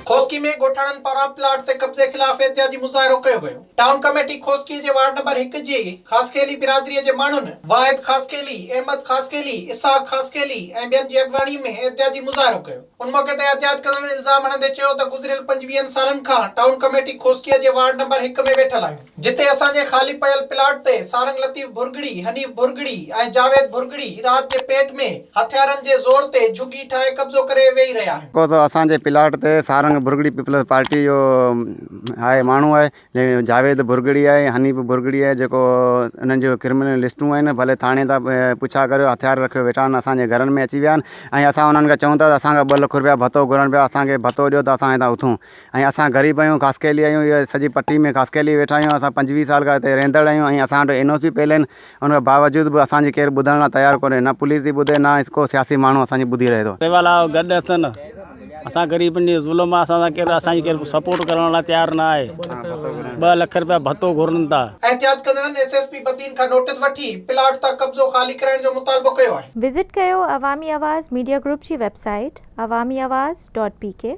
खोस्की में गोठाणन पारां प्लाट ते कब्जे खिलाफ एहतियाजी मुज़ाहिरो कयो वियो। टाउन कमेटी खोस्की जे वार्ड नंबर 1 जी खासकेली बिरादरीअ जे माण्हुनि वाहिद खासकेली, अहमद खासकेली, इसाक खासकेली ऐं ॿियनि जी अॻवानी में एहतियाजी मुज़ाहिरो कयो। उन मौके ते एहतियात कंदड़ इल्ज़ाम हणंदे चयो त गुज़िरियल 25 सालनि खां टाउन कमेटी खोस्कीअ जे वार्ड नंबर 1 में वेठल आहियूं, जिते असांजे ख़ाली पयल प्लाट ते सारंग लतीफ़ भुरगड़ी, हनीफ भुरगड़ी ऐं जावेद भुरगड़ी रात जे पेट में हथियारनि जे ज़ोर ते झुगी ठाहे कब्ज़ो करे वेही रहिया आहिनि। को तो असांजे प्लाट ते सारंग भुरगड़ी पीपल्स पार्टी जो आहे माण्हू आहे, जावेद भुरगड़ी आहे, हनीफ भुरगड़ी आहे, जेको उन्हनि जो क्रिमिनल लिस्टूं आहिनि। भले थाणे था पुछा करियो, हथियार रखियो वेठा आहिनि, असांजे घरनि में अची विया आहिनि। ऐं असां उन्हनि खे चऊं था त असांखे 2 लख रुपया भतो घुरनि पिया, असांखे भतो ॾियो त असां हितां उथूं। ऐं असां ग़रीब आहियूं, ख़ासकेली आहियूं, इहा सॼी पट्टी में ख़ासकेली वेठा आहियूं। असां 25 साल खां हिते रहंदड़ आहियूं ऐं असां वटि NOC पियल आहिनि। उन बावजूद बि असांजी केरु ॿुधण लाइ तयारु कोन्हे, न पुलिस थी ॿुधे, न को सियासी माण्हू असांजी ॿुधी रहे थो। गॾु अचनि, असां ग़रीबनि जी ज़ुल्म आहे, असांजी केरु सपोर्ट करण लाइ तयारु न आहे। 2 लख रुपया भतो घुरनि था। एहतियात कंदड़नि SSP बदीन खां नोटिस वठी प्लाट तां कब्ज़ो ख़ाली कराइण जो मुतालबो कयो आहे। विज़िट कयो अवामी आवाज़ मीडिया ग्रुप जी वेबसाइट awamiawaz.pk